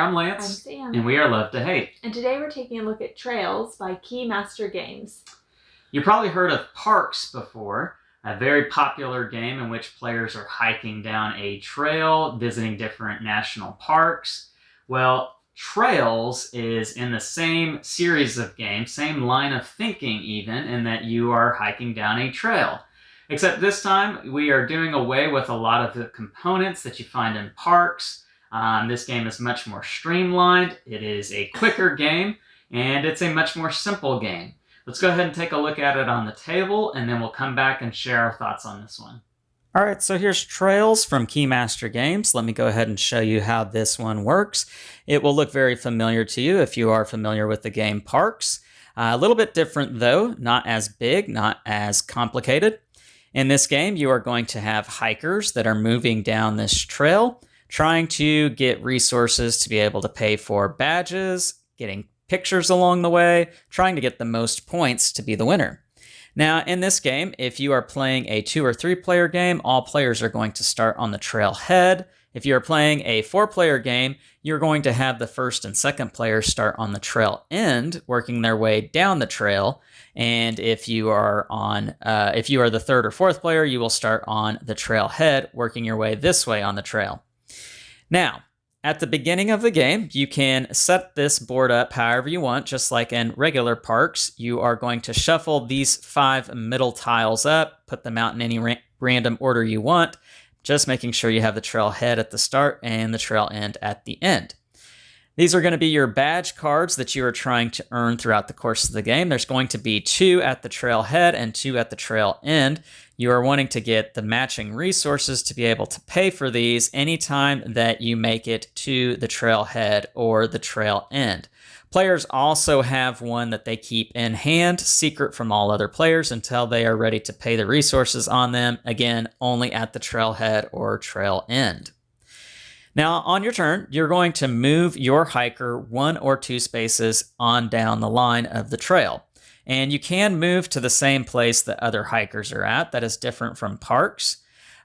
I'm I'm Lance, Sam. and we are Love to Hate. And today we're taking a look at Trails by Keymaster Games. You probably heard of Parks before, a very popular game in which players are hiking down a trail, visiting different national parks. Well, Trails is in the same series of games, same line of thinking even, in that you are hiking down a trail. Except this time, we are doing away with a lot of the components that you find in Parks. This game is much more streamlined, it is a quicker game, and it's a much more simple game. Let's go ahead and take a look at it on the table, and then we'll come back and share our thoughts on this one. All right, so here's Trails from Keymaster Games. Let me go ahead and show you how this one works. It will look very familiar to you if you are familiar with the game Parks. A little bit different though, not as big, not as complicated. In this game, you are going to have hikers that are moving down this trail, trying to get resources to be able to pay for badges, getting pictures along the way, trying to get the most points to be the winner. Now, in this game, if you are playing a 2 or 3 player game, all players are going to start on the trail head. If you're playing a 4-player game, you're going to have the first and second players start on the trail end, working their way down the trail. And if you are the third or fourth player, you will start on the trail head, working your way this way on the trail. Now, at the beginning of the game, you can set this board up however you want, just like in regular Parks. You are going to shuffle these 5 middle tiles up, put them out in any random order you want, just making sure you have the trail head at the start and the trail end at the end. These are going to be your badge cards that you are trying to earn throughout the course of the game. There's going to be 2 at the trail head and 2 at the trail end. You are wanting to get the matching resources to be able to pay for these anytime that you make it to the trail head or the trail end. Players also have one that they keep in hand, secret from all other players until they are ready to pay the resources on them, again, only at the trail head or trail end. Now, on your turn, you're going to move your hiker 1 or 2 spaces on down the line of the trail. And you can move to the same place that other hikers are at. That is different from Parks.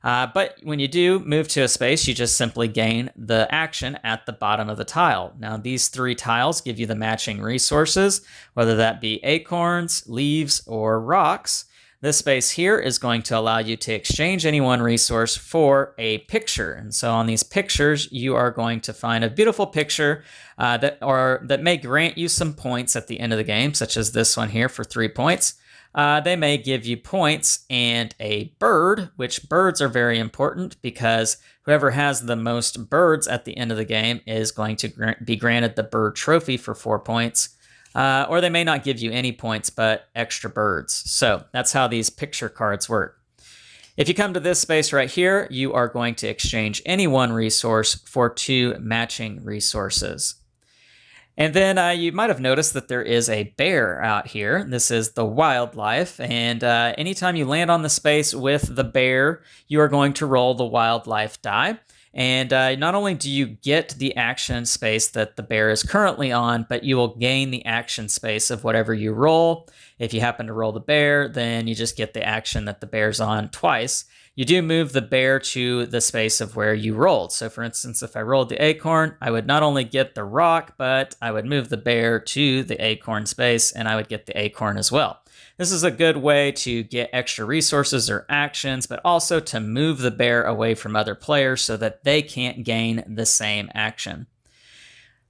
But when you do move to a space, you just simply gain the action at the bottom of the tile. Now, these 3 tiles give you the matching resources, whether that be acorns, leaves, or rocks. This space here is going to allow you to exchange any one resource for a picture. And so on these pictures, you are going to find a beautiful picture that may grant you some points at the end of the game, such as this one here for 3 points. They may give you points and a bird, which birds are very important because whoever has the most birds at the end of the game is going to be granted the bird trophy for 4 points. Or they may not give you any points, but extra birds. So that's how these picture cards work. If you come to this space right here, you are going to exchange any one resource for 2 matching resources. And then you might have noticed that there is a bear out here. This is the wildlife. And anytime you land on the space with the bear, you are going to roll the wildlife die. And not only do you get the action space that the bear is currently on, but you will gain the action space of whatever you roll. If you happen to roll the bear, then you just get the action that the bear's on twice. You do move the bear to the space of where you rolled. So for instance, if I rolled the acorn, I would not only get the rock, but I would move the bear to the acorn space and I would get the acorn as well. This is a good way to get extra resources or actions, but also to move the bear away from other players so that they can't gain the same action.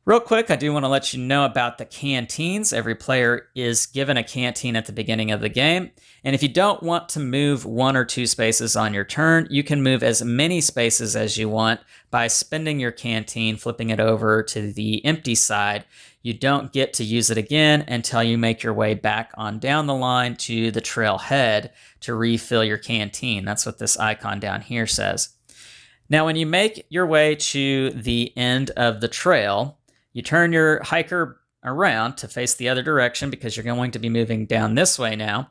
Real quick, I do want to let you know about the canteens. Every player is given a canteen at the beginning of the game. And if you don't want to move 1 or 2 spaces on your turn, you can move as many spaces as you want by spending your canteen, flipping it over to the empty side. You don't get to use it again until you make your way back on down the line to the trailhead to refill your canteen. That's what this icon down here says. Now, when you make your way to the end of the trail, you turn your hiker around to face the other direction because you're going to be moving down this way now.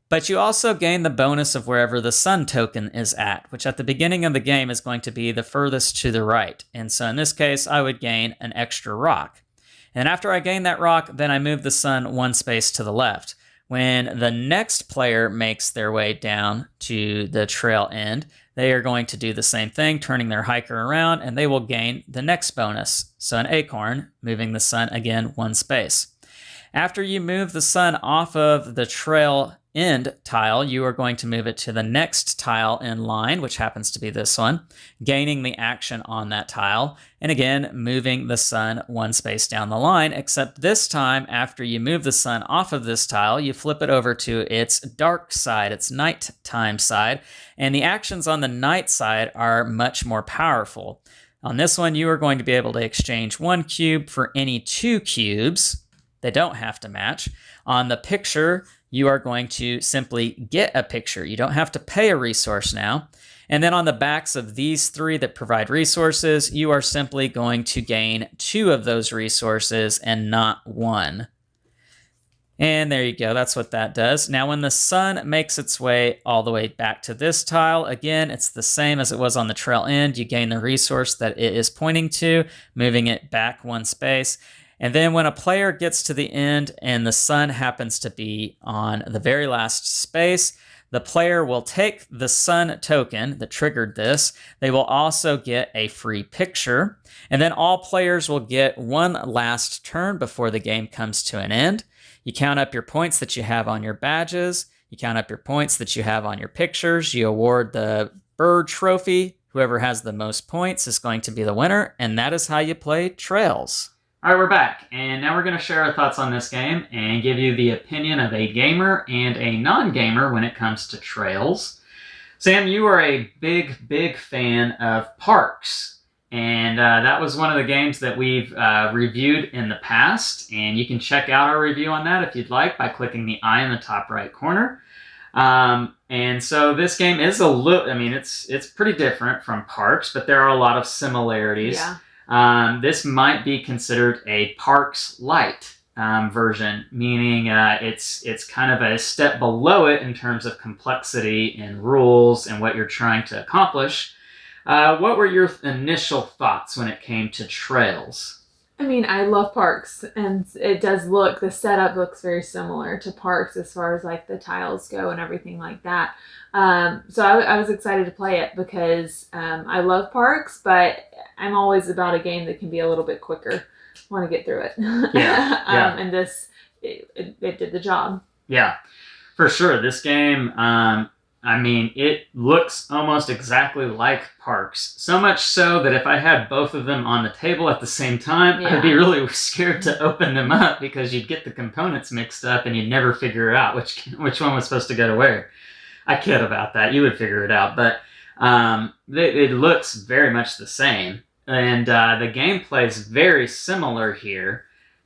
But you also gain the bonus of wherever the sun token is at, which at the beginning of the game is going to be the furthest to the right. And so in this case, I would gain an extra rock. And after I gain that rock, then I move the sun 1 space to the left. When the next player makes their way down to the trail end, they are going to do the same thing, turning their hiker around, and they will gain the next bonus. So an acorn, moving the sun again 1 space. After you move the sun off of the trail end tile, you are going to move it to the next tile in line, which happens to be this one, gaining the action on that tile, and again, moving the sun 1 space down the line, except this time, after you move the sun off of this tile, you flip it over to its dark side, its nighttime side, and the actions on the night side are much more powerful. On this one, you are going to be able to exchange 1 cube for any 2 cubes. They don't have to match. On the picture, you are going to simply get a picture. You don't have to pay a resource now. And then on the backs of these 3 that provide resources, you are simply going to gain 2 of those resources and not 1. And there you go. That's what that does. Now, when the sun makes its way all the way back to this tile, again, it's the same as it was on the trail end. You gain the resource that it is pointing to, moving it back 1 space. And then when a player gets to the end and the sun happens to be on the very last space, the player will take the sun token that triggered this. They will also get a free picture. And then all players will get 1 last turn before the game comes to an end. You count up your points that you have on your badges. You count up your points that you have on your pictures. You award the bird trophy. Whoever has the most points is going to be the winner. And that is how you play Trails. All right, we're back, and now we're going to share our thoughts on this game and give you the opinion of a gamer and a non-gamer when it comes to Trails. Sam, you are a big fan of Parks, and that was one of the games that we've reviewed in the past, and you can check out our review on that if you'd like by clicking the I in the top right corner. And so this game is a little, I mean, it's pretty different from Parks, but there are a lot of similarities. Yeah. This might be considered a Parks Lite version, meaning it's kind of a step below it in terms of complexity and rules and what you're trying to accomplish. What were your initial thoughts when it came to Trails? I mean, I love Parks, and it does look, the setup looks very similar to Parks as far as like the tiles go and everything like that. So I was excited to play it because I love Parks, but I'm always about a game that can be a little bit quicker. Want to get through it. Yeah. And this, it did the job. Yeah, for sure. This game, I mean, it looks almost exactly like Parks. So much so that if I had both of them on the table at the same time, I'd be really scared to open them up because you'd get the components mixed up and you'd never figure out which one was supposed to go to where. I kid about that. You would figure it out. But it looks very much the same. And the gameplay is very similar here.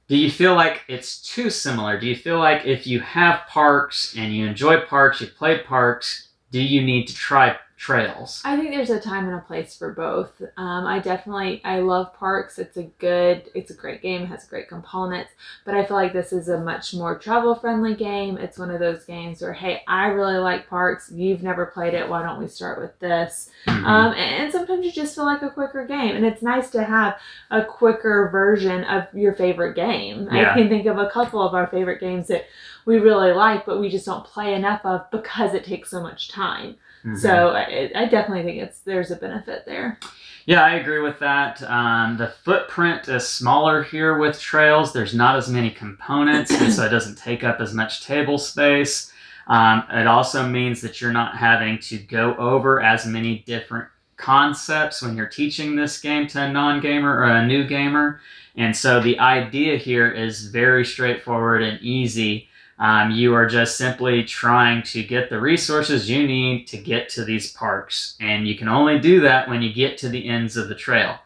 Do you feel like it's too similar? Do you feel like if you have Parks and you enjoy Parks, you've played Parks, do you need to try Trails? I think there's a time and a place for both. I love Parks. It's a great game. It has great components, but I feel like this is a much more travel-friendly game. It's one of those games where, hey, I really like Parks. You've never played it. Why don't we start with this? Mm-hmm. And sometimes you just feel like a quicker game, and it's nice to have a quicker version of your favorite game. Yeah. I can think of a couple of our favorite games that we really like, but we just don't play enough of because it takes so much time. Mm-hmm. So I definitely think there's a benefit there. Yeah, I agree with that. The footprint is smaller here with Trails. There's not as many components, and so it doesn't take up as much table space. It also means that you're not having to go over as many different concepts when you're teaching this game to a non-gamer or a new gamer. And so the idea here is very straightforward and easy. You are just simply trying to get the resources you need to get to these parks. And you can only do that when you get to the ends of the trail.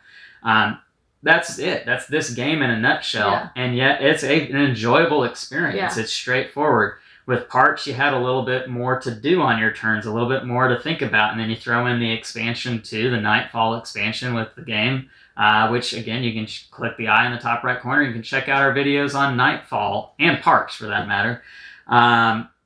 That's it. That's this game in a nutshell. Yeah. And yet it's an enjoyable experience. Yeah. It's straightforward. With Parks, you had a little bit more to do on your turns, a little bit more to think about. And then you throw in the expansion too, the Nightfall expansion with the game. Which, again, you can click the I in the top right corner. You can check out our videos on Nightfall, and Parks for that matter.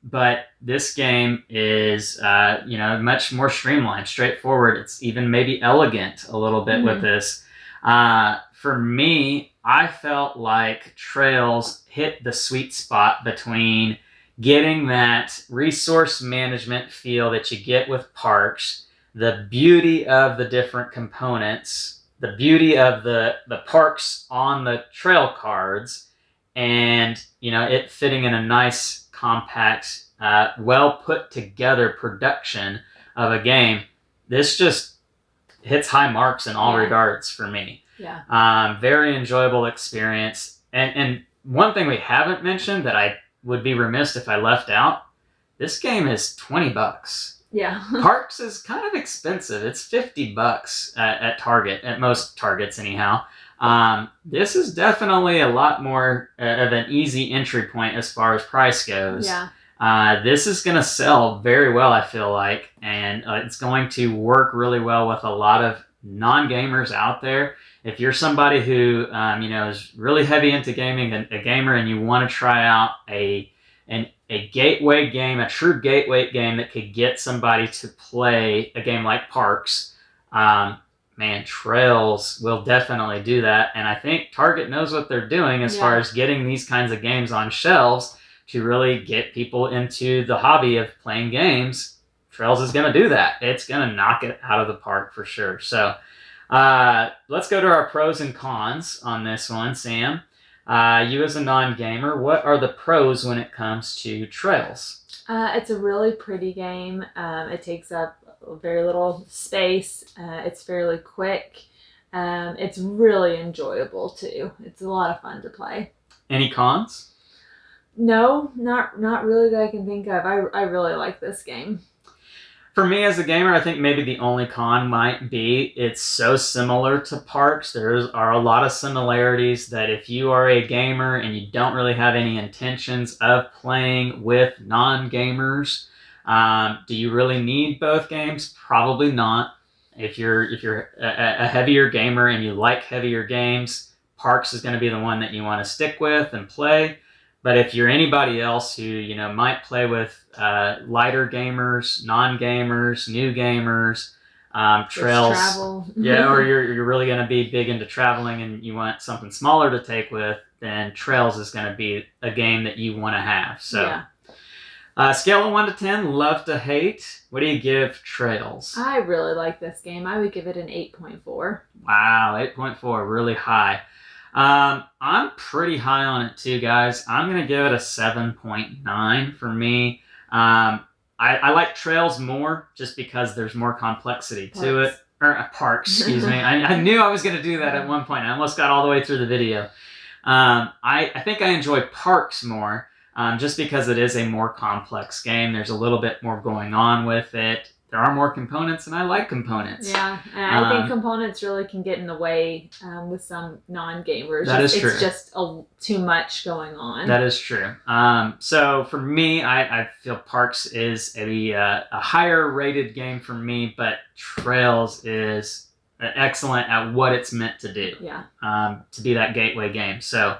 But this game is, much more streamlined, straightforward. It's even maybe elegant a little bit with this. For me, I felt like Trails hit the sweet spot between getting that resource management feel that you get with Parks, the beauty of the different components, the beauty of the parks on the trail cards, and it fitting in a nice, compact, well put together production of a game. This just hits high marks in all regards for me. Yeah. Very enjoyable experience. And one thing we haven't mentioned that I would be remiss if I left out, this game is $20. Yeah. Parks is kind of expensive. It's $50 at Target, at most Targets anyhow. This is definitely a lot more of an easy entry point as far as price goes. Yeah. This is going to sell very well, I feel like, and it's going to work really well with a lot of non-gamers out there. If you're somebody who is really heavy into gaming, a gamer, and you want to try out a gateway game, a true gateway game that could get somebody to play a game like Parks, man, Trails will definitely do that. And I think Target knows what they're doing as far as getting these kinds of games on shelves to really get people into the hobby of playing games. Trails is going to do that. It's going to knock it out of the park for sure. So let's go to our pros and cons on this one, Sam. You as a non-gamer, what are the pros when it comes to Trails? It's a really pretty game. It takes up very little space. It's fairly quick. It's really enjoyable too. It's a lot of fun to play. Any cons? No, not really that I can think of. I really like this game. For me as a gamer, I think maybe the only con might be it's so similar to Parks. There are a lot of similarities that if you are a gamer and you don't really have any intentions of playing with non-gamers, do you really need both games? Probably not. If you're a heavier gamer and you like heavier games, Parks is going to be the one that you want to stick with and play. But if you're anybody else who might play with lighter gamers, non-gamers, new gamers, Trails, travel. or you're really going to be big into traveling and you want something smaller to take with, then Trails is going to be a game that you want to have. So, scale of 1 to 10, love to hate. What do you give Trails? I really like this game. I would give it an 8.4. Wow, 8.4, really high. I'm pretty high on it too, guys. I'm going to give it a 7.9 for me. I like Trails more just because there's more complexity to it. Or Parks, excuse me. I knew I was going to do that at one point. I almost got all the way through the video. I think I enjoy Parks more just because it is a more complex game. There's a little bit more going on with it. There are more components, and I like components. Yeah, and I think components really can get in the way with some non-gamers. That is true. It's just too much going on. That is true. So for me, I feel Parks is a higher rated game for me, but Trails is excellent at what it's meant to do. Yeah. To be that gateway game. So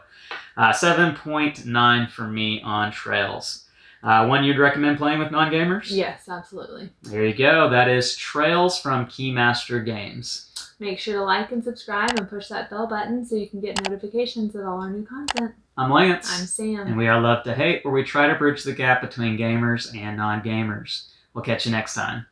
7.9 for me on Trails. One you'd recommend playing with non-gamers? Yes, absolutely. There you go. That is Trails from Keymaster Games. Make sure to like and subscribe and push that bell button so you can get notifications of all our new content. I'm Lance. I'm Sam. And we are Love to Hate, where we try to bridge the gap between gamers and non-gamers. We'll catch you next time.